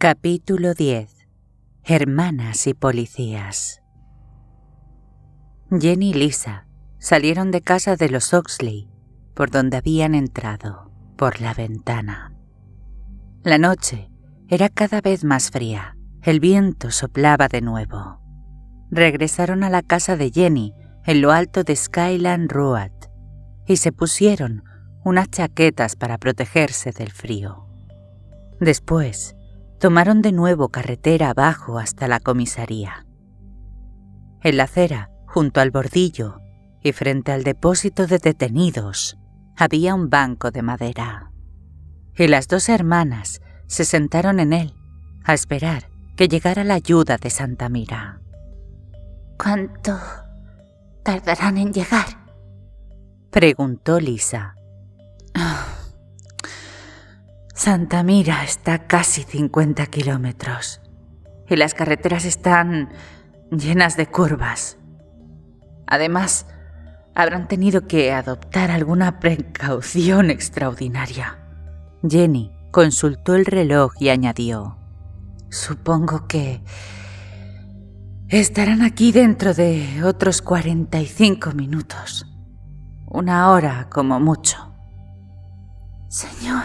Capítulo 10. Hermanas y policías. Jenny y Lisa salieron de casa de los Oxley, por donde habían entrado, por la ventana. La noche era cada vez más fría, el viento soplaba de nuevo. Regresaron a la casa de Jenny en lo alto de Skyland Road y se pusieron unas chaquetas para protegerse del frío. Después, tomaron de nuevo carretera abajo hasta la comisaría. En la acera, junto al bordillo y frente al depósito de detenidos, había un banco de madera. Y las dos hermanas se sentaron en él a esperar que llegara la ayuda de Santa Mira. ¿Cuánto tardarán en llegar?, preguntó Lisa. Santa Mira está a casi 50 kilómetros y las carreteras están llenas de curvas. Además, habrán tenido que adoptar alguna precaución extraordinaria. Jenny consultó el reloj y añadió: supongo que estarán aquí dentro de otros 45 minutos. Una hora como mucho. Señor.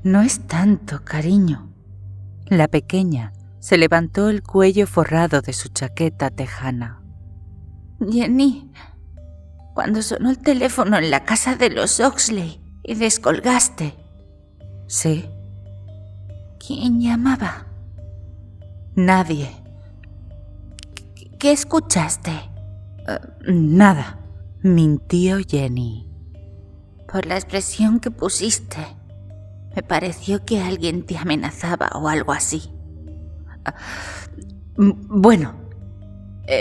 No es tanto, cariño. La pequeña se levantó el cuello forrado de su chaqueta tejana. Jenny, cuando sonó el teléfono en la casa de los Oxley y descolgaste. ¿Sí? ¿Quién llamaba? Nadie. ¿Qué escuchaste? Nada, mintió Jenny. Por la expresión que pusiste, me pareció que alguien te amenazaba o algo así. Bueno,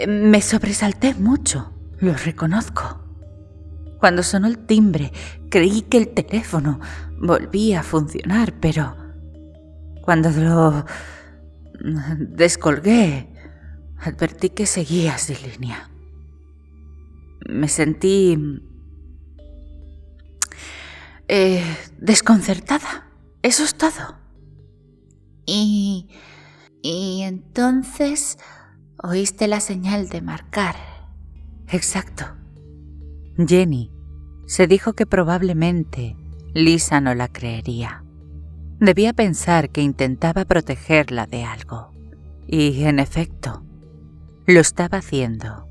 me sobresalté mucho, lo reconozco. Cuando sonó el timbre, creí que el teléfono volvía a funcionar, pero cuando lo descolgué, advertí que seguía sin línea. Me sentí desconcertada. Eso es todo. Y entonces oíste la señal de marcar. Exacto. Jenny se dijo que probablemente Lisa no la creería. Debía pensar que intentaba protegerla de algo. Y, en efecto, lo estaba haciendo.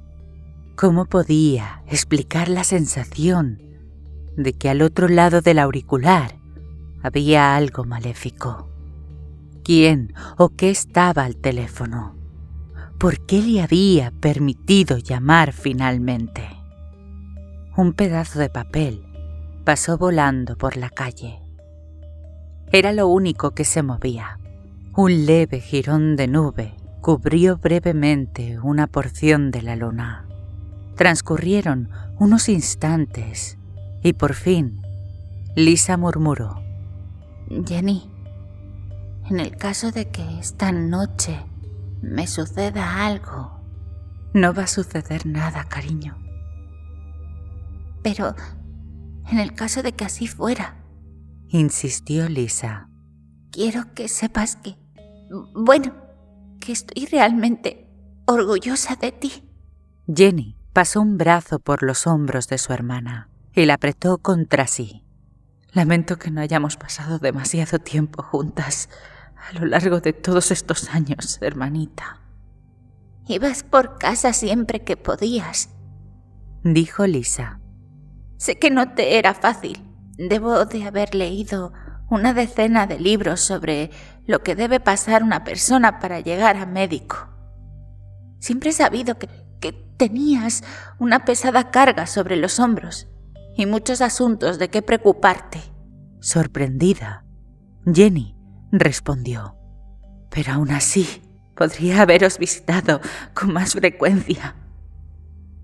¿Cómo podía explicar la sensación de que al otro lado del auricular había algo maléfico? ¿Quién o qué estaba al teléfono? ¿Por qué le había permitido llamar finalmente? Un pedazo de papel pasó volando por la calle. Era lo único que se movía. Un leve jirón de nube cubrió brevemente una porción de la luna. Transcurrieron unos instantes y por fin Lisa murmuró: Jenny, en el caso de que esta noche me suceda algo... No va a suceder nada, cariño. Pero en el caso de que así fuera, insistió Lisa, quiero que sepas que... Bueno, que estoy realmente orgullosa de ti. Jenny pasó un brazo por los hombros de su hermana y la apretó contra sí. Lamento que no hayamos pasado demasiado tiempo juntas a lo largo de todos estos años, hermanita. Ibas por casa siempre que podías, dijo Lisa. Sé que no te era fácil. Debo de haber leído una decena de libros sobre lo que debe pasar una persona para llegar a médico. Siempre he sabido que tenías una pesada carga sobre los hombros y muchos asuntos de qué preocuparte. Sorprendida, Jenny respondió: pero aún así podría haberos visitado con más frecuencia.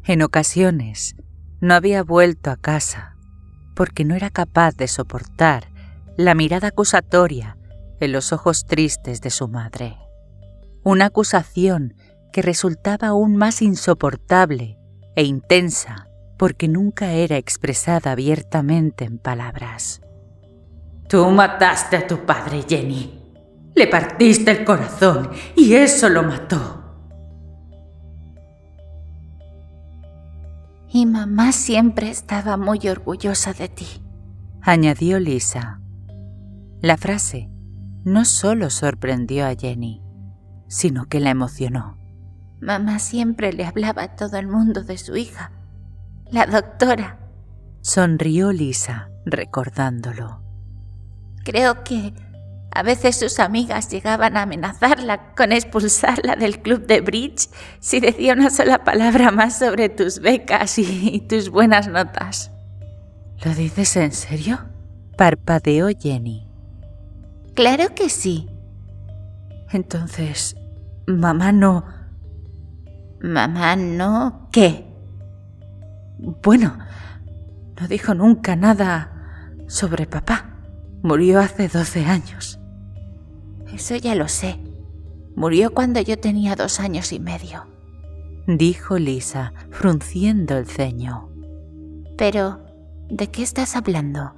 En ocasiones no había vuelto a casa porque no era capaz de soportar la mirada acusatoria en los ojos tristes de su madre. Una acusación que resultaba aún más insoportable e intensa porque nunca era expresada abiertamente en palabras. Tú mataste a tu padre, Jenny. Le partiste el corazón y eso lo mató. Y mamá siempre estaba muy orgullosa de ti, añadió Lisa. La frase no solo sorprendió a Jenny, sino que la emocionó. Mamá siempre le hablaba a todo el mundo de su hija, la doctora. Sonrió Lisa, recordándolo. Creo que a veces sus amigas llegaban a amenazarla con expulsarla del club de bridge si decía una sola palabra más sobre tus becas y tus buenas notas. ¿Lo dices en serio?, parpadeó Jenny. Claro que sí. Entonces, mamá no... ¿Mamá no qué? Bueno, no dijo nunca nada sobre papá. Murió hace 12 años. Eso ya lo sé. Murió cuando yo tenía 2 años y medio. Dijo Lisa, frunciendo el ceño. Pero, ¿de qué estás hablando?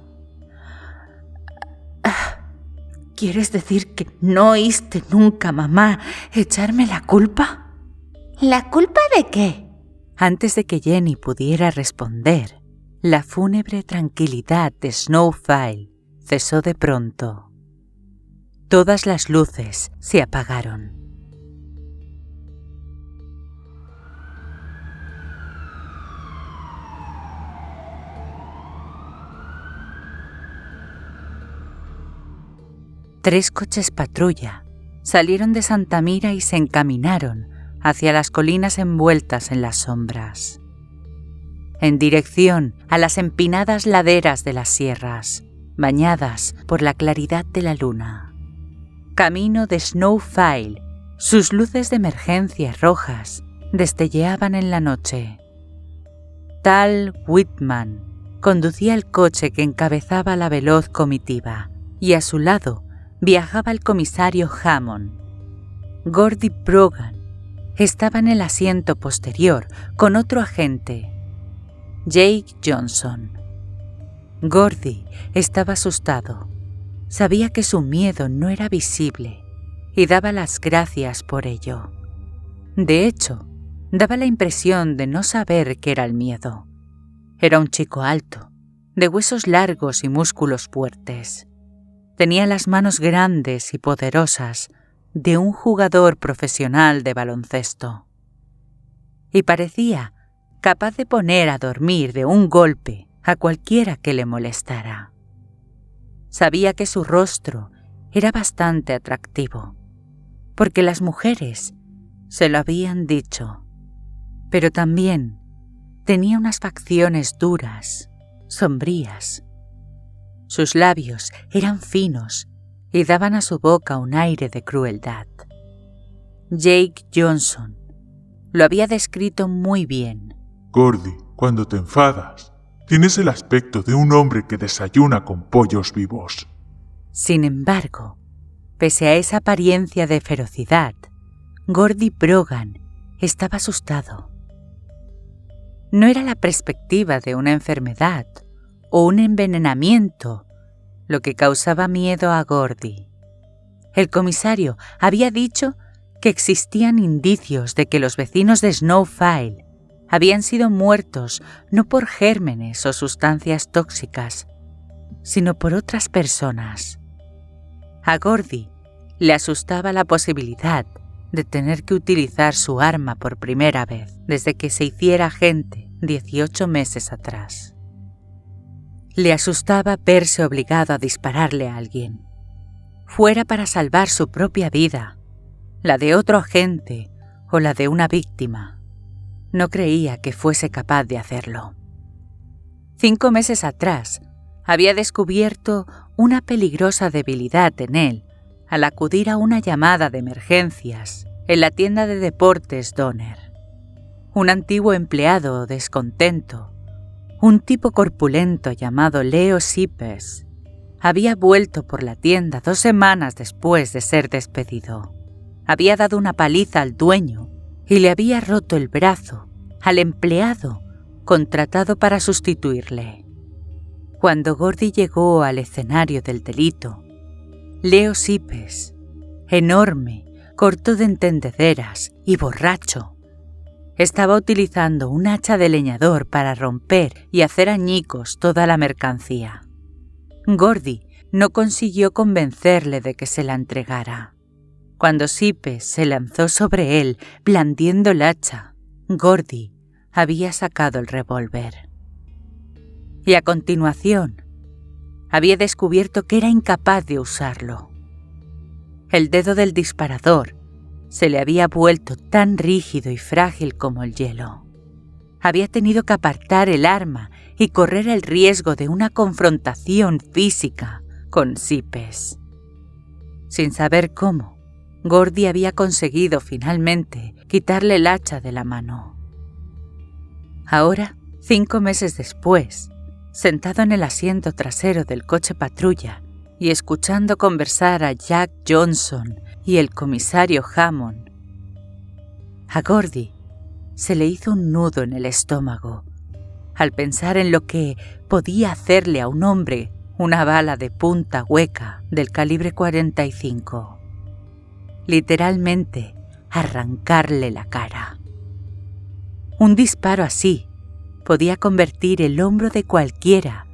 ¿Quieres decir que no oíste nunca a mamá echarme la culpa? ¿La culpa de qué? Antes de que Jenny pudiera responder, la fúnebre tranquilidad de Snowfile cesó de pronto. Todas las luces se apagaron. Tres coches patrulla salieron de Santa Mira y se encaminaron hacia las colinas envueltas en las sombras, en dirección a las empinadas laderas de las sierras, bañadas por la claridad de la luna. Camino de Snowfile, sus luces de emergencia rojas destelleaban en la noche. Tal Whitman conducía el coche que encabezaba la veloz comitiva y a su lado viajaba el comisario Hammond. Gordy Brogan estaba en el asiento posterior con otro agente, Jake Johnson. Gordy estaba asustado. Sabía que su miedo no era visible y daba las gracias por ello. De hecho, daba la impresión de no saber qué era el miedo. Era un chico alto, de huesos largos y músculos fuertes. Tenía las manos grandes y poderosas de un jugador profesional de baloncesto. Y parecía capaz de poner a dormir de un golpe a cualquiera que le molestara. Sabía que su rostro era bastante atractivo, porque las mujeres se lo habían dicho, pero también tenía unas facciones duras, sombrías. Sus labios eran finos y daban a su boca un aire de crueldad. Jake Johnson lo había descrito muy bien. Gordy, cuando te enfadas, tienes el aspecto de un hombre que desayuna con pollos vivos. Sin embargo, pese a esa apariencia de ferocidad, Gordy Brogan estaba asustado. No era la perspectiva de una enfermedad o un envenenamiento lo que causaba miedo a Gordy. El comisario había dicho que existían indicios de que los vecinos de Snowfile habían sido muertos no por gérmenes o sustancias tóxicas, sino por otras personas. A Gordy le asustaba la posibilidad de tener que utilizar su arma por primera vez desde que se hiciera agente 18 meses atrás. Le asustaba verse obligado a dispararle a alguien, fuera para salvar su propia vida, la de otro agente o la de una víctima. No creía que fuese capaz de hacerlo. 5 meses atrás, había descubierto una peligrosa debilidad en él al acudir a una llamada de emergencias en la tienda de deportes Donner. Un antiguo empleado descontento, un tipo corpulento llamado Leo Sippers, había vuelto por la tienda 2 semanas después de ser despedido. Había dado una paliza al dueño y le había roto el brazo al empleado contratado para sustituirle. Cuando Gordy llegó al escenario del delito, Leo Sippers enorme, corto de entendederas y borracho, estaba utilizando un hacha de leñador para romper y hacer añicos toda la mercancía. Gordy no consiguió convencerle de que se la entregara. Cuando Sipe se lanzó sobre él, blandiendo el hacha, Gordy había sacado el revólver. Y a continuación, había descubierto que era incapaz de usarlo. El dedo del disparador se le había vuelto tan rígido y frágil como el hielo. Había tenido que apartar el arma y correr el riesgo de una confrontación física con Sipes. Sin saber cómo, Gordy había conseguido finalmente quitarle el hacha de la mano. Ahora, 5 meses después, sentado en el asiento trasero del coche patrulla y escuchando conversar a Jack Johnson y el comisario Hammond, a Gordy se le hizo un nudo en el estómago al pensar en lo que podía hacerle a un hombre una bala de punta hueca del calibre 45. Literalmente, arrancarle la cara. Un disparo así podía convertir el hombro de cualquiera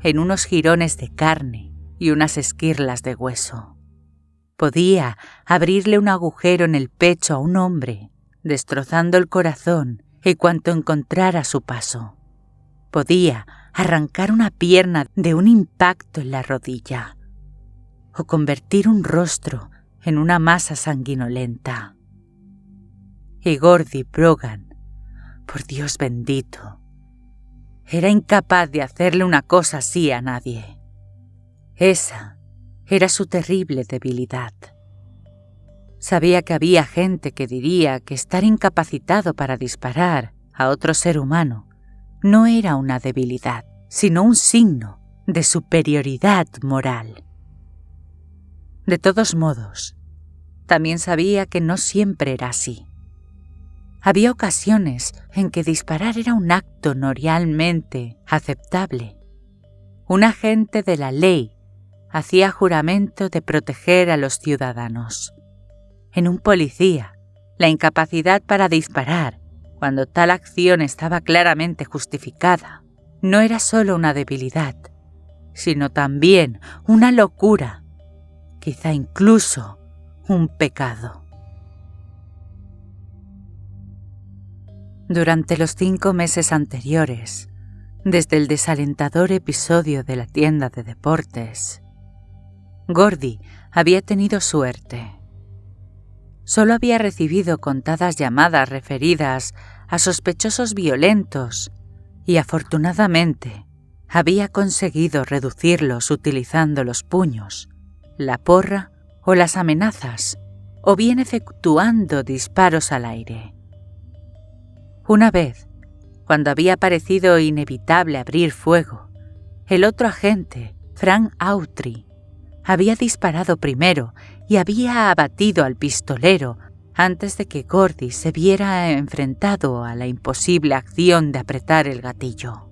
en unos jirones de carne y unas esquirlas de hueso. Podía abrirle un agujero en el pecho a un hombre, destrozando el corazón y cuanto encontrara a su paso. Podía arrancar una pierna de un impacto en la rodilla o convertir un rostro en una masa sanguinolenta. Y Gordy Brogan, por Dios bendito, era incapaz de hacerle una cosa así a nadie. Esa era su terrible debilidad. Sabía que había gente que diría que estar incapacitado para disparar a otro ser humano no era una debilidad, sino un signo de superioridad moral. De todos modos, también sabía que no siempre era así. Había ocasiones en que disparar era un acto moralmente aceptable. Un agente de la ley hacía juramento de proteger a los ciudadanos. En un policía, la incapacidad para disparar, cuando tal acción estaba claramente justificada, no era solo una debilidad, sino también una locura, quizá incluso un pecado. Durante los 5 meses anteriores, desde el desalentador episodio de la tienda de deportes, Gordy había tenido suerte. Solo había recibido contadas llamadas referidas a sospechosos violentos y afortunadamente había conseguido reducirlos utilizando los puños, la porra o las amenazas, o bien efectuando disparos al aire. Una vez, cuando había parecido inevitable abrir fuego, el otro agente, Frank Autry, había disparado primero y había abatido al pistolero antes de que Gordy se viera enfrentado a la imposible acción de apretar el gatillo.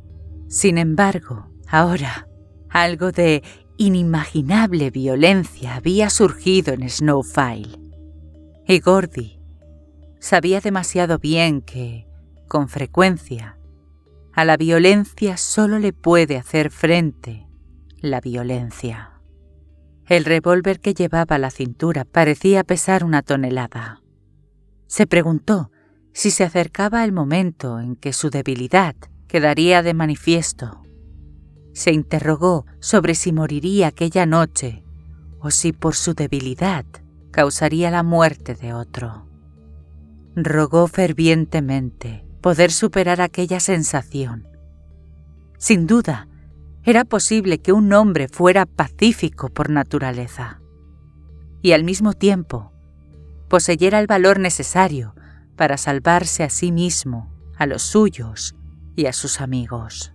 Sin embargo, ahora, algo de inimaginable violencia había surgido en Snowfile. Y Gordy sabía demasiado bien que, con frecuencia, a la violencia solo le puede hacer frente la violencia. El revólver que llevaba a la cintura parecía pesar 1 tonelada. Se preguntó si se acercaba el momento en que su debilidad quedaría de manifiesto. Se interrogó sobre si moriría aquella noche o si por su debilidad causaría la muerte de otro. Rogó fervientemente poder superar aquella sensación. Sin duda, era posible que un hombre fuera pacífico por naturaleza y al mismo tiempo poseyera el valor necesario para salvarse a sí mismo, a los suyos y a sus amigos.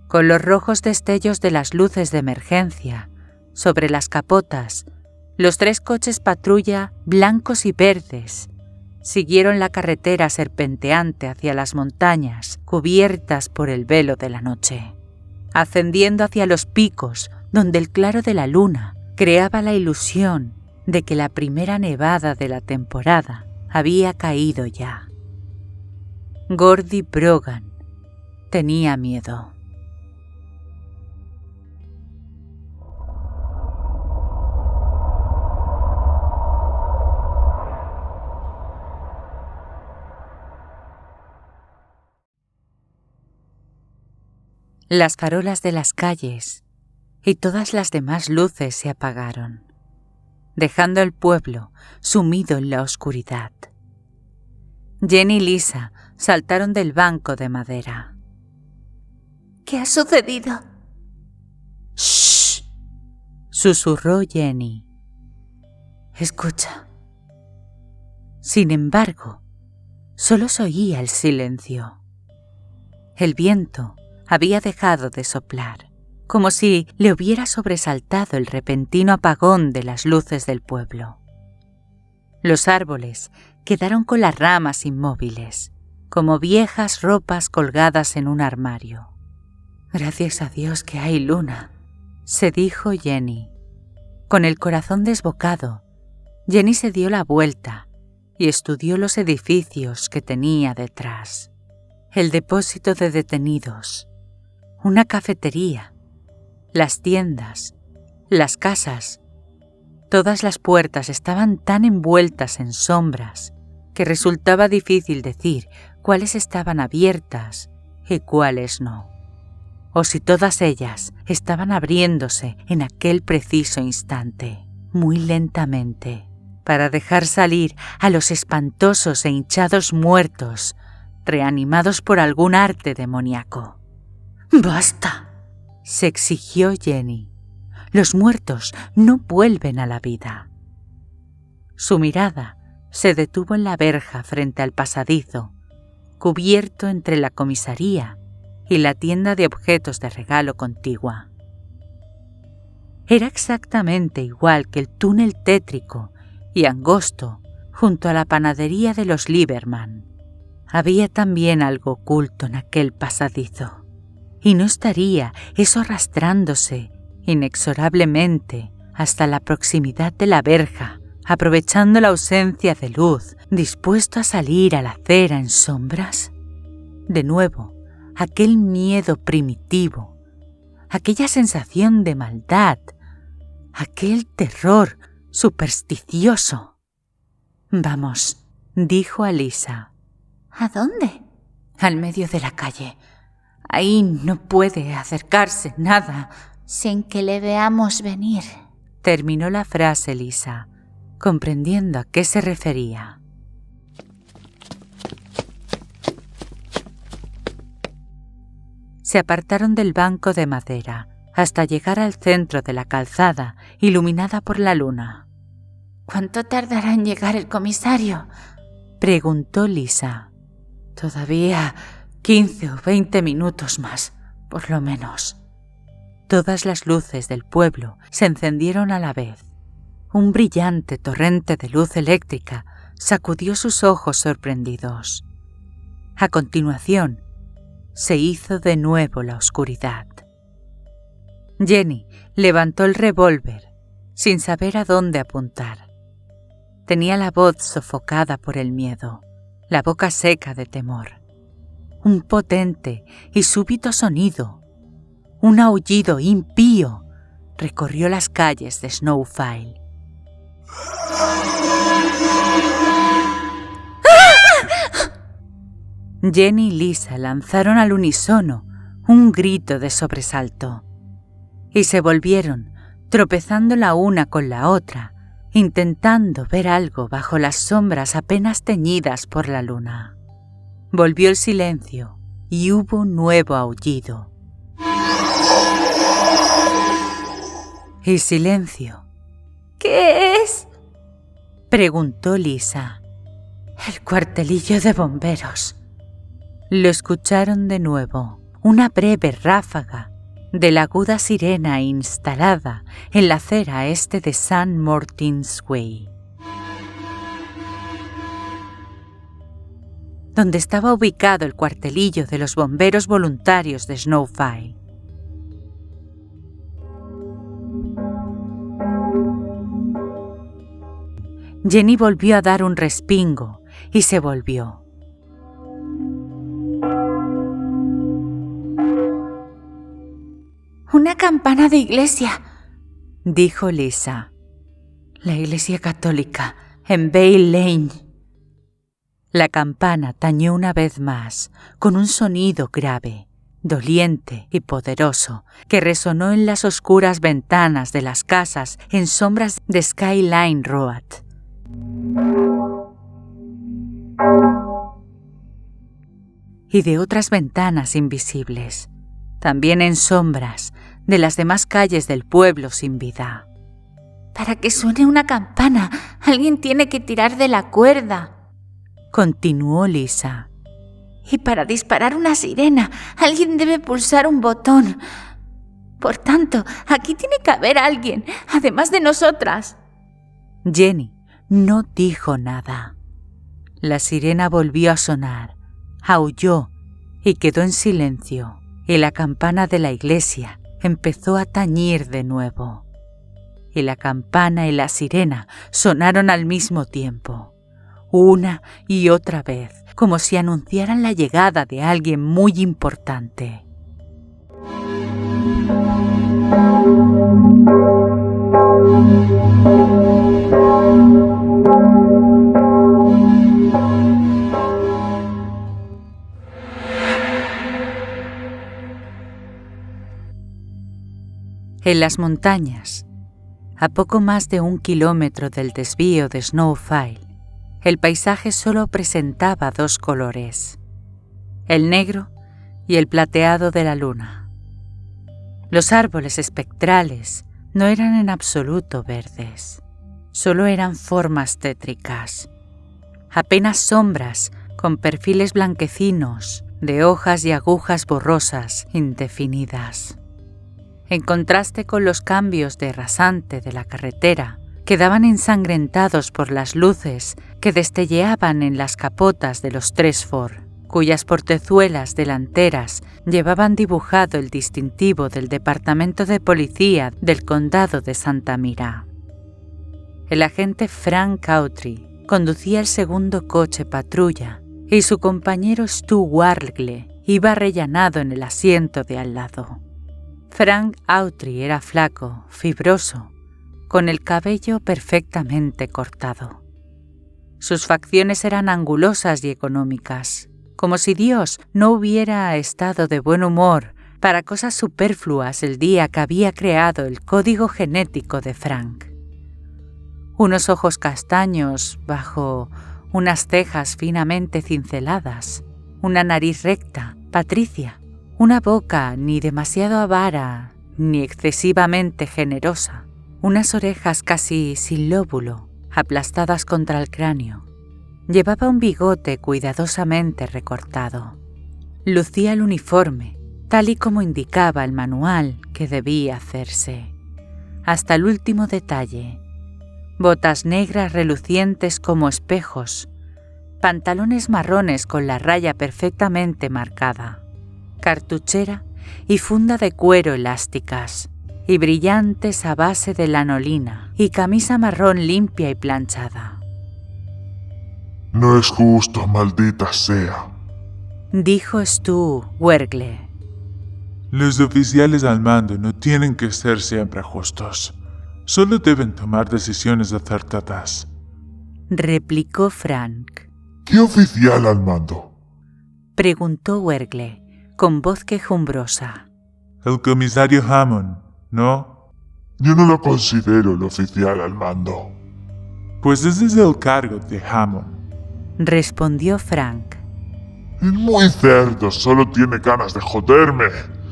Con los rojos destellos de las luces de emergencia sobre las capotas, los 3 coches patrulla blancos y verdes siguieron la carretera serpenteante hacia las montañas cubiertas por el velo de la noche, ascendiendo hacia los picos donde el claro de la luna creaba la ilusión de que la primera nevada de la temporada había caído ya. Gordy Brogan tenía miedo. Las farolas de las calles y todas las demás luces se apagaron, dejando el pueblo sumido en la oscuridad. Jenny y Lisa saltaron del banco de madera. ¿Qué ha sucedido? ¡Shh!, susurró Jenny. Escucha. Sin embargo, solo se oía el silencio. El viento había dejado de soplar, como si le hubiera sobresaltado el repentino apagón de las luces del pueblo. Los árboles quedaron con las ramas inmóviles, como viejas ropas colgadas en un armario. Gracias a Dios que hay luna, se dijo Jenny. Con el corazón desbocado, Jenny se dio la vuelta y estudió los edificios que tenía detrás. El depósito de detenidos, una cafetería, las tiendas, las casas. Todas las puertas estaban tan envueltas en sombras que resultaba difícil decir cuáles estaban abiertas y cuáles no, o si todas ellas estaban abriéndose en aquel preciso instante, muy lentamente, para dejar salir a los espantosos e hinchados muertos, reanimados por algún arte demoníaco. ¡Basta!, se exigió Jenny. Los muertos no vuelven a la vida. Su mirada se detuvo en la verja frente al pasadizo, cubierto entre la comisaría y la tienda de objetos de regalo contigua. Era exactamente igual que el túnel tétrico y angosto junto a la panadería de los Lieberman. Había también algo oculto en aquel pasadizo, y no estaría eso arrastrándose inexorablemente hasta la proximidad de la verja, aprovechando la ausencia de luz, dispuesto a salir a la acera en sombras. De nuevo, aquel miedo primitivo, aquella sensación de maldad, aquel terror supersticioso. «Vamos», dijo a Lisa. ¿A dónde? «Al medio de la calle. Ahí no puede acercarse nada». Sin que le veamos venir. Terminó la frase Lisa, comprendiendo a qué se refería. Se apartaron del banco de madera hasta llegar al centro de la calzada iluminada por la luna. ¿Cuánto tardará en llegar el comisario?, preguntó Lisa. Todavía 15 o 20 minutos más, por lo menos. Todas las luces del pueblo se encendieron a la vez. Un brillante torrente de luz eléctrica sacudió sus ojos sorprendidos. A continuación, se hizo de nuevo la oscuridad. Jenny levantó el revólver sin saber a dónde apuntar. Tenía la voz sofocada por el miedo, la boca seca de temor. Un potente y súbito sonido, un aullido impío, recorrió las calles de Snowfile. Jenny y Lisa lanzaron al unísono un grito de sobresalto y se volvieron, tropezando la una con la otra, intentando ver algo bajo las sombras apenas teñidas por la luna. Volvió el silencio y hubo un nuevo aullido. Y silencio. ¿Qué es?, preguntó Lisa. El cuartelillo de bomberos. Lo escucharon de nuevo, una breve ráfaga de la aguda sirena instalada en la acera este de St. Martin's Way, donde estaba ubicado el cuartelillo de los bomberos voluntarios de Snowfile. Jenny volvió a dar un respingo y se volvió. «Una campana de iglesia», dijo Lisa. «La iglesia católica, en Bale Lane». La campana tañó una vez más, con un sonido grave, doliente y poderoso, que resonó en las oscuras ventanas de las casas en sombras de Skyline Road. Y de otras ventanas invisibles, también en sombras de las demás calles del pueblo sin vida. «Para que suene una campana, alguien tiene que tirar de la cuerda», continuó Lisa. «Y para disparar una sirena, alguien debe pulsar un botón. Por tanto, aquí tiene que haber alguien, además de nosotras». Jenny no dijo nada. La sirena volvió a sonar, aulló y quedó en silencio, y la campana de la iglesia empezó a tañir de nuevo. Y la campana y la sirena sonaron al mismo tiempo, una y otra vez, como si anunciaran la llegada de alguien muy importante. En las montañas, a poco más de 1 kilómetro del desvío de Snowfile, el paisaje solo presentaba 2 colores, el negro y el plateado de la luna. Los árboles espectrales no eran en absoluto verdes, solo eran formas tétricas, apenas sombras con perfiles blanquecinos de hojas y agujas borrosas indefinidas. En contraste con los cambios de rasante de la carretera, quedaban ensangrentados por las luces que destelleaban en las capotas de los 3 Ford, cuyas portezuelas delanteras llevaban dibujado el distintivo del Departamento de Policía del Condado de Santa Mira. El agente Frank Autry conducía el segundo coche patrulla y su compañero Stu Wargle iba arrellanado en el asiento de al lado. Frank Autry era flaco, fibroso, con el cabello perfectamente cortado. Sus facciones eran angulosas y económicas, como si Dios no hubiera estado de buen humor para cosas superfluas el día que había creado el código genético de Frank. Unos ojos castaños bajo unas cejas finamente cinceladas, una nariz recta, patricia, una boca ni demasiado avara ni excesivamente generosa, unas orejas casi sin lóbulo, aplastadas contra el cráneo. Llevaba un bigote cuidadosamente recortado. Lucía el uniforme, tal y como indicaba el manual que debía hacerse, hasta el último detalle. Botas negras relucientes como espejos, pantalones marrones con la raya perfectamente marcada, cartuchera y funda de cuero elásticas, y brillantes a base de lanolina, y camisa marrón limpia y planchada. «No es justo, maldita sea», dijo Stu Wargle. «Los oficiales al mando no tienen que ser siempre justos. Solo deben tomar decisiones acertadas», replicó Frank. «¿Qué oficial al mando?», preguntó Wargle, con voz quejumbrosa. «El comisario Hammond, ¿no?». «Yo no lo considero el oficial al mando». «Pues ese es el cargo de Hammond», respondió Frank. «Es muy cerdo, solo tiene ganas de joderme»,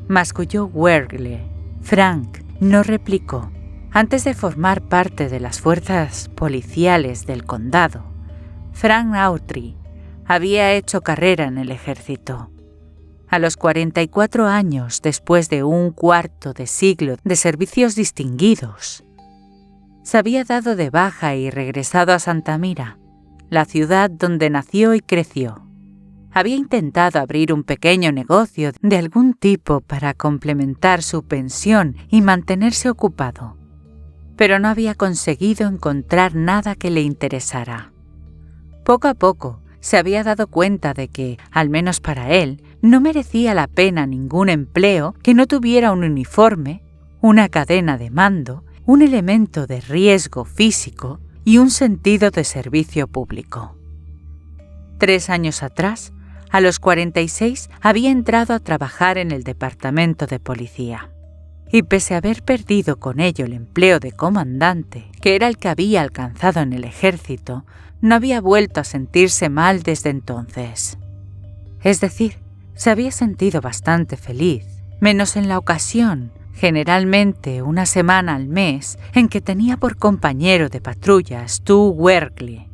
masculló Wargle. Frank no replicó. Antes de formar parte de las fuerzas policiales del condado, Frank Autry había hecho carrera en el ejército. A los 44 años, después de un cuarto de siglo de servicios distinguidos, se había dado de baja y regresado a Santa Mira, la ciudad donde nació y creció. Había intentado abrir un pequeño negocio de algún tipo para complementar su pensión y mantenerse ocupado. pero no había conseguido encontrar nada que le interesara. Poco a poco se había dado cuenta de que, al menos para él, no merecía la pena ningún empleo que no tuviera un uniforme, una cadena de mando, un elemento de riesgo físico y un sentido de servicio público. 3 años atrás, a los 46, había entrado a trabajar en el departamento de policía. Y pese a haber perdido con ello el empleo de comandante, que era el que había alcanzado en el ejército, no había vuelto a sentirse mal desde entonces. Es decir, se había sentido bastante feliz, menos en la ocasión, generalmente una semana al mes, en que tenía por compañero de patrulla a Stu Wergle.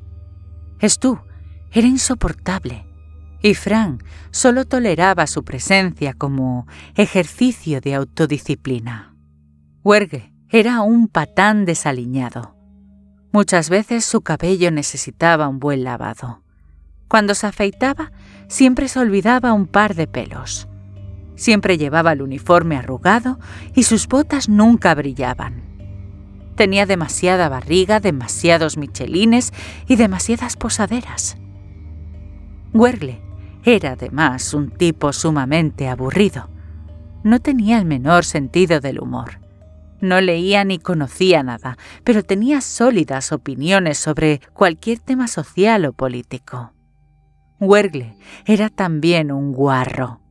Stu era insoportable, y Frank solo toleraba su presencia como ejercicio de autodisciplina. Wergle era un patán desaliñado. Muchas veces su cabello necesitaba un buen lavado. Cuando se afeitaba, siempre se olvidaba un par de pelos. Siempre llevaba el uniforme arrugado y sus botas nunca brillaban. Tenía demasiada barriga, demasiados michelines y demasiadas posaderas. Wergle era además un tipo sumamente aburrido. No tenía el menor sentido del humor. No leía ni conocía nada, pero tenía sólidas opiniones sobre cualquier tema social o político. Wergle era también un guarro.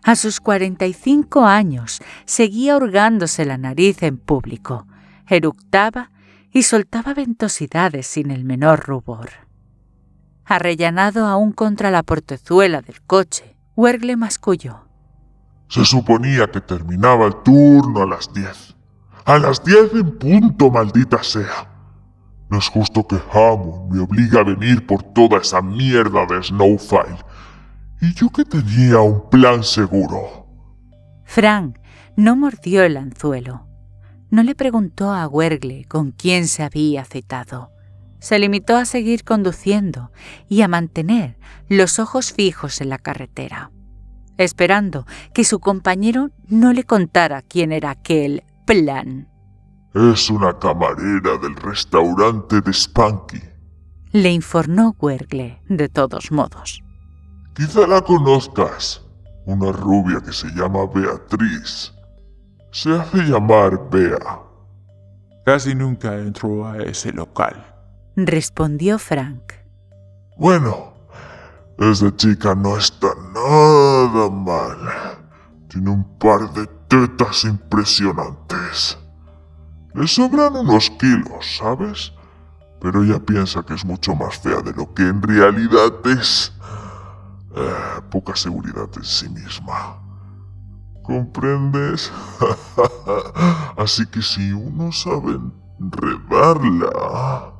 A sus 45 años seguía hurgándose la nariz en público, eructaba y soltaba ventosidades sin el menor rubor. Arrellanado aún contra la portezuela del coche, Wergle masculló. Se suponía que terminaba el turno a las 10. ¡A las 10 en punto, maldita sea! No es justo que Hammond me obligue a venir por toda esa mierda de Snowfile. Y yo que tenía un plan seguro. Frank no mordió el anzuelo. No le preguntó a Wergle con quién se había citado. Se limitó a seguir conduciendo y a mantener los ojos fijos en la carretera, esperando que su compañero no le contara quién era aquel plan. Es una camarera del restaurante de Spanky, le informó Wergle de todos modos. Quizá la conozcas. Una rubia que se llama Beatriz. Se hace llamar Bea. Casi nunca entro a ese local, respondió Frank. Bueno, esa chica no está nada mal. Tiene un par de tetas impresionantes. Le sobran unos kilos, ¿sabes? Pero ella piensa que es mucho más fea de lo que en realidad es. Poca seguridad en sí misma. ¿Comprendes? Así que si uno sabe enredarla,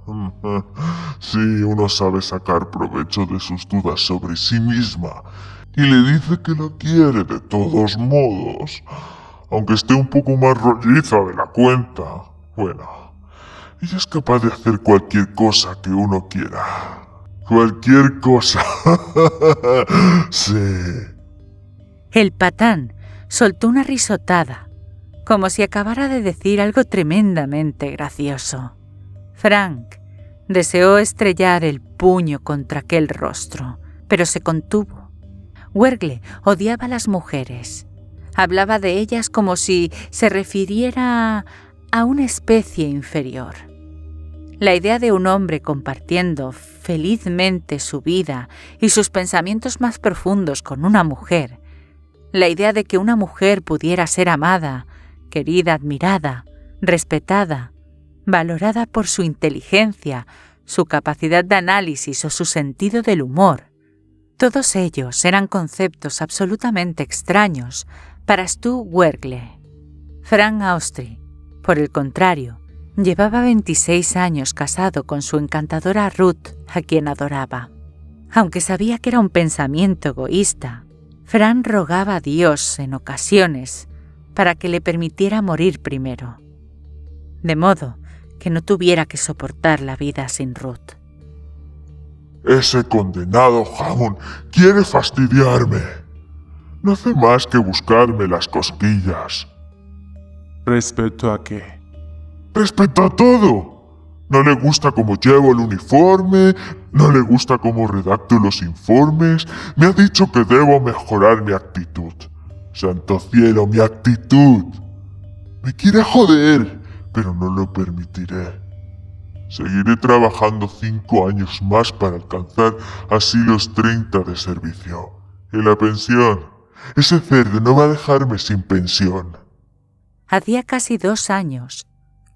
si uno sabe sacar provecho de sus dudas sobre sí misma y le dice que la quiere de todos modos, aunque esté un poco más rolliza de la cuenta, bueno, ella es capaz de hacer cualquier cosa que uno quiera. Cualquier cosa. Sí. El patán soltó una risotada, como si acabara de decir algo tremendamente gracioso. Frank deseó estrellar el puño contra aquel rostro, pero se contuvo. Wergle odiaba a las mujeres. Hablaba de ellas como si se refiriera a una especie inferior. La idea de un hombre compartiendo felizmente su vida y sus pensamientos más profundos con una mujer, la idea de que una mujer pudiera ser amada, querida, admirada, respetada, valorada por su inteligencia, su capacidad de análisis o su sentido del humor, todos ellos eran conceptos absolutamente extraños para Stu Wergle. Frank Austri, por el contrario, llevaba 26 años casado con su encantadora Ruth, a quien adoraba. Aunque sabía que era un pensamiento egoísta, Frank rogaba a Dios en ocasiones para que le permitiera morir primero, de modo que no tuviera que soportar la vida sin Ruth. Ese condenado Hammond quiere fastidiarme. No hace más que buscarme las cosquillas. ¿Respecto a qué? Respecto a todo. No le gusta cómo llevo el uniforme, no le gusta cómo redacto los informes, me ha dicho que debo mejorar mi actitud. Santo cielo, mi actitud. Me quiere joder, pero no lo permitiré. Seguiré trabajando 5 años más para alcanzar así los 30 de servicio. Y la pensión. Ese cerdo no va a dejarme sin pensión. Hacía casi 2 años.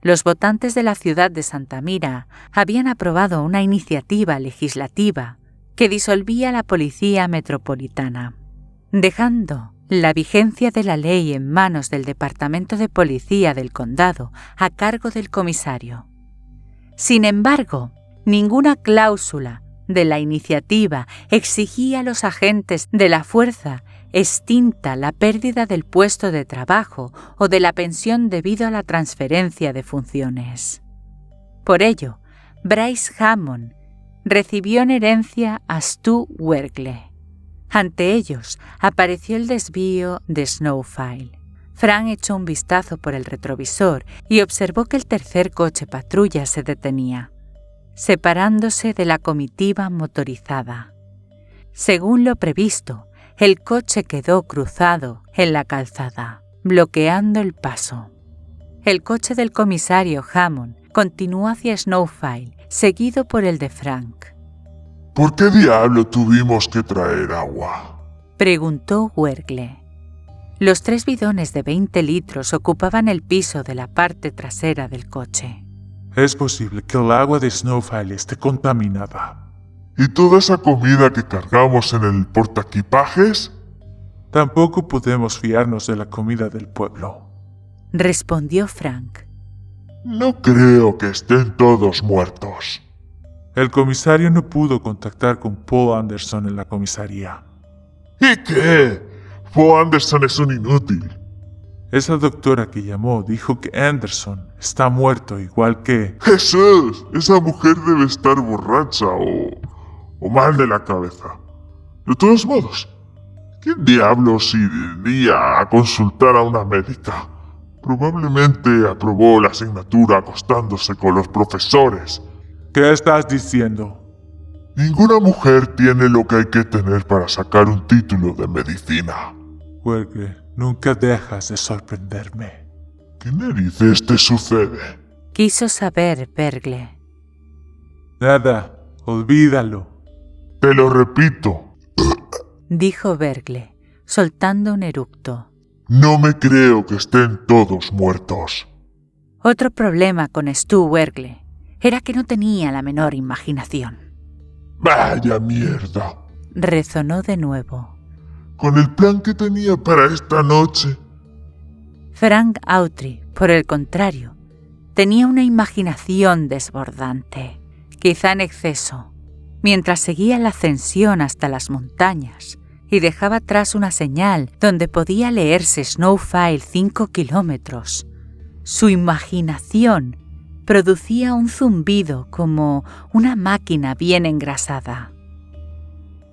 Los votantes de la ciudad de Santa Mira habían aprobado una iniciativa legislativa que disolvía la Policía Metropolitana, dejando la vigencia de la ley en manos del Departamento de Policía del Condado a cargo del comisario. Sin embargo, ninguna cláusula de la iniciativa exigía a los agentes de la fuerza extinta la pérdida del puesto de trabajo o de la pensión debido a la transferencia de funciones. Por ello, Bryce Hammond recibió en herencia a Stu Wergle. Ante ellos apareció el desvío de Snowfile. Frank echó un vistazo por el retrovisor y observó que el tercer coche patrulla se detenía, separándose de la comitiva motorizada. Según lo previsto, el coche quedó cruzado en la calzada, bloqueando el paso. El coche del comisario Hammond continuó hacia Snowfile, seguido por el de Frank. ¿Por qué diablo tuvimos que traer agua?, preguntó Wergle. Los 3 bidones de 20 litros ocupaban el piso de la parte trasera del coche. Es posible que el agua de Snowfile esté contaminada. ¿Y toda esa comida que cargamos en el portaequipajes? Tampoco podemos fiarnos de la comida del pueblo, respondió Frank. No creo que estén todos muertos. El comisario no pudo contactar con Paul Anderson en la comisaría. ¿Y qué? Paul Anderson es un inútil. Esa doctora que llamó dijo que Anderson está muerto igual que... ¡Jesús! Esa mujer debe estar borracha o mal de la cabeza. De todos modos, ¿quién diablos iría a consultar a una médica? Probablemente aprobó la asignatura acostándose con los profesores. ¿Qué estás diciendo? Ninguna mujer tiene lo que hay que tener para sacar un título de medicina. Wergle, nunca dejas de sorprenderme. ¿Qué narices te sucede? Quiso saber Wergle. Nada, olvídalo. Te lo repito, dijo Wergle, soltando un eructo. No me creo que estén todos muertos. Otro problema con Stu Wergle era que no tenía la menor imaginación. ¡Vaya mierda! Resonó de nuevo. Con el plan que tenía para esta noche. Frank Autry, por el contrario, tenía una imaginación desbordante, quizá en exceso. Mientras seguía la ascensión hasta las montañas y dejaba atrás una señal donde podía leerse Snowfile 5 kilómetros, su imaginación producía un zumbido como una máquina bien engrasada.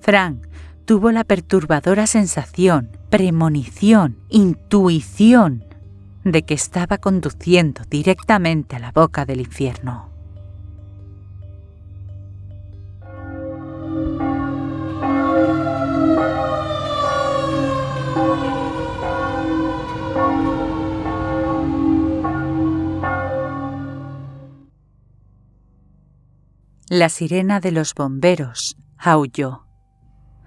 Frank tuvo la perturbadora sensación, premonición, intuición de que estaba conduciendo directamente a la boca del infierno. La sirena de los bomberos aulló.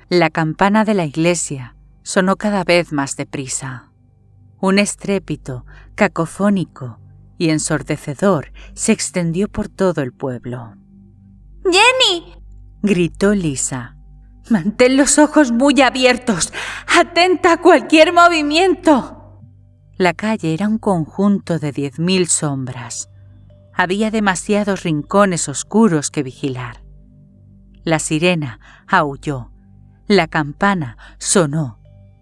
La campana de la iglesia sonó cada vez más deprisa. Un estrépito cacofónico y ensordecedor se extendió por todo el pueblo. ¡Jenny!, gritó Lisa. ¡Mantén los ojos muy abiertos! ¡Atenta a cualquier movimiento! La calle era un conjunto de 10.000 sombras. Había demasiados rincones oscuros que vigilar. La sirena aulló, la campana sonó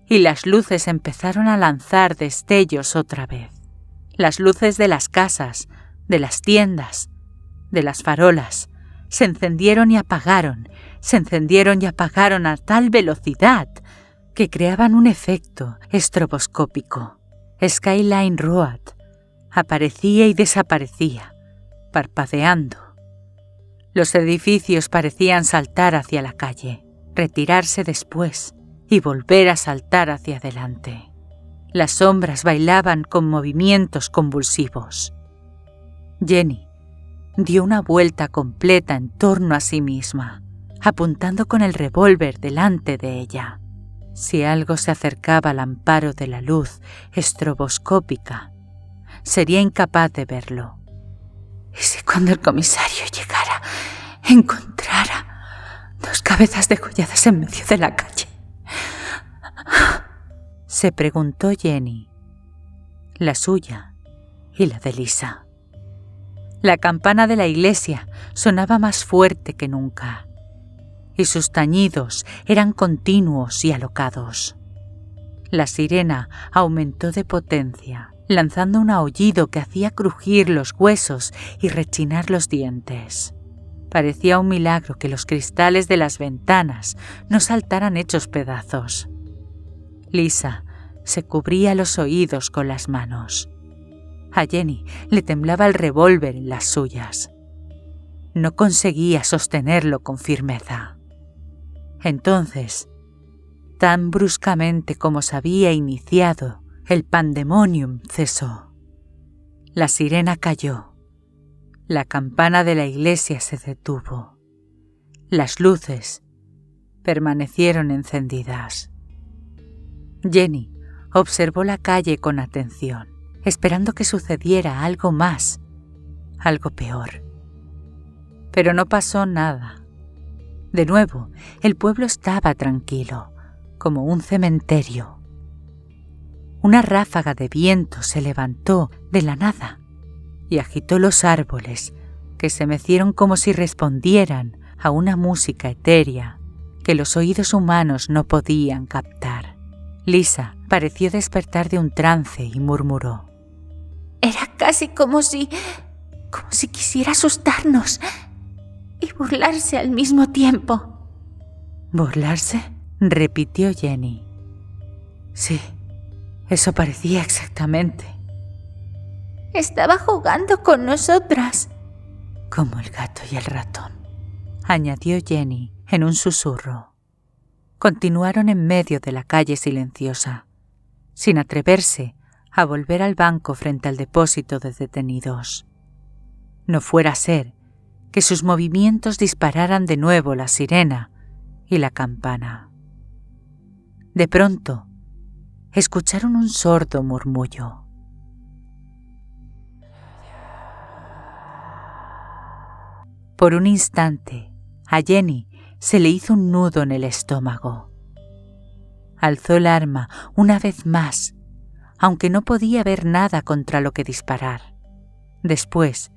y las luces empezaron a lanzar destellos otra vez. Las luces de las casas, de las tiendas, de las farolas, se encendieron y apagaron a tal velocidad que creaban un efecto estroboscópico. Skyline Road aparecía y desaparecía, parpadeando. Los edificios parecían saltar hacia la calle, retirarse después y volver a saltar hacia adelante. Las sombras bailaban con movimientos convulsivos. Jenny dio una vuelta completa en torno a sí misma, apuntando con el revólver delante de ella. Si algo se acercaba al amparo de la luz estroboscópica, sería incapaz de verlo. ¿Y si cuando el comisario llegara, encontrara 2 cabezas degolladas en medio de la calle? Se preguntó Jenny, la suya y la de Lisa. La campana de la iglesia sonaba más fuerte que nunca, y sus tañidos eran continuos y alocados. La sirena aumentó de potencia, lanzando un aullido que hacía crujir los huesos y rechinar los dientes. Parecía un milagro que los cristales de las ventanas no saltaran hechos pedazos. Lisa se cubría los oídos con las manos. A Jenny le temblaba el revólver en las suyas. No conseguía sostenerlo con firmeza. Entonces, tan bruscamente como se había iniciado, el pandemonium cesó. La sirena cayó. La campana de la iglesia se detuvo. Las luces permanecieron encendidas. Jenny observó la calle con atención, esperando que sucediera algo más, algo peor. Pero no pasó nada. De nuevo, el pueblo estaba tranquilo, como un cementerio. Una ráfaga de viento se levantó de la nada y agitó los árboles, que se mecieron como si respondieran a una música etérea que los oídos humanos no podían captar. Lisa pareció despertar de un trance y murmuró: Era casi como si quisiera asustarnos y burlarse al mismo tiempo. ¿Burlarse?, repitió Jenny. Sí, eso parecía exactamente. Estaba jugando con nosotras. Como el gato y el ratón, añadió Jenny en un susurro. Continuaron en medio de la calle silenciosa, sin atreverse a volver al banco frente al depósito de detenidos. No fuera a ser que sus movimientos dispararan de nuevo la sirena y la campana. De pronto, escucharon un sordo murmullo. Por un instante, a Jenny se le hizo un nudo en el estómago. Alzó el arma una vez más, aunque no podía ver nada contra lo que disparar. Después,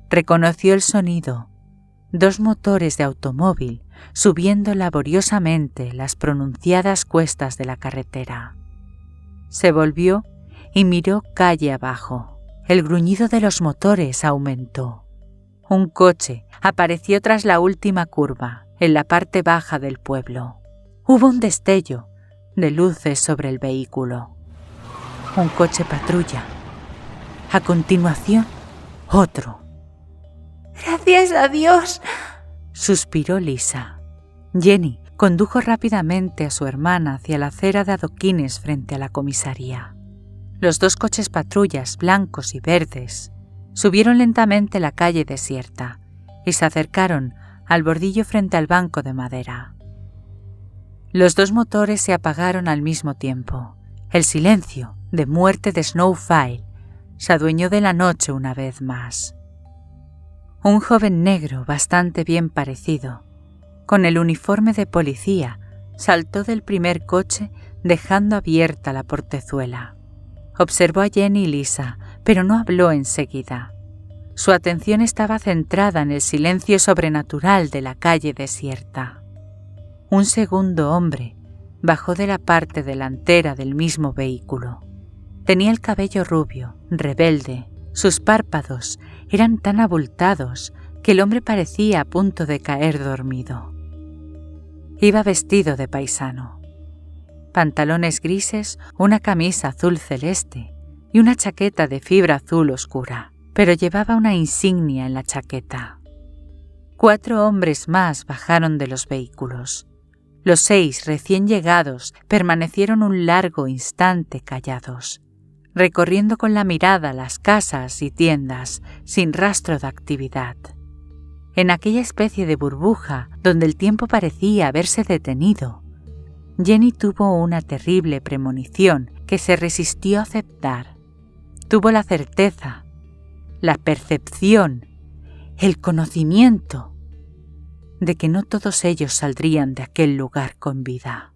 reconoció el sonido: 2 motores de automóvil subiendo laboriosamente las pronunciadas cuestas de la carretera. Se volvió y miró calle abajo. El gruñido de los motores aumentó. Un coche apareció tras la última curva, en la parte baja del pueblo. Hubo un destello de luces sobre el vehículo. Un coche patrulla. A continuación, otro. Gracias a Dios, suspiró Lisa. Jenny condujo rápidamente a su hermana hacia la acera de adoquines frente a la comisaría. Los 2 coches patrullas blancos y verdes subieron lentamente la calle desierta y se acercaron al bordillo frente al banco de madera. Los 2 motores se apagaron al mismo tiempo. El silencio de muerte de Snowfile se adueñó de la noche una vez más. Un joven negro bastante bien parecido, con el uniforme de policía, saltó del primer coche dejando abierta la portezuela. Observó a Jenny y Lisa, pero no habló enseguida. Su atención estaba centrada en el silencio sobrenatural de la calle desierta. Un segundo hombre bajó de la parte delantera del mismo vehículo. Tenía el cabello rubio, rebelde. Sus párpados eran tan abultados que el hombre parecía a punto de caer dormido. Iba vestido de paisano. Pantalones grises, una camisa azul celeste y una chaqueta de fibra azul oscura, pero llevaba una insignia en la chaqueta. 4 hombres más bajaron de los vehículos. Los 6 recién llegados permanecieron un largo instante callados, recorriendo con la mirada las casas y tiendas sin rastro de actividad. En aquella especie de burbuja donde el tiempo parecía haberse detenido, Jenny tuvo una terrible premonición que se resistió a aceptar. Tuvo la certeza, la percepción, el conocimiento de que no todos ellos saldrían de aquel lugar con vida.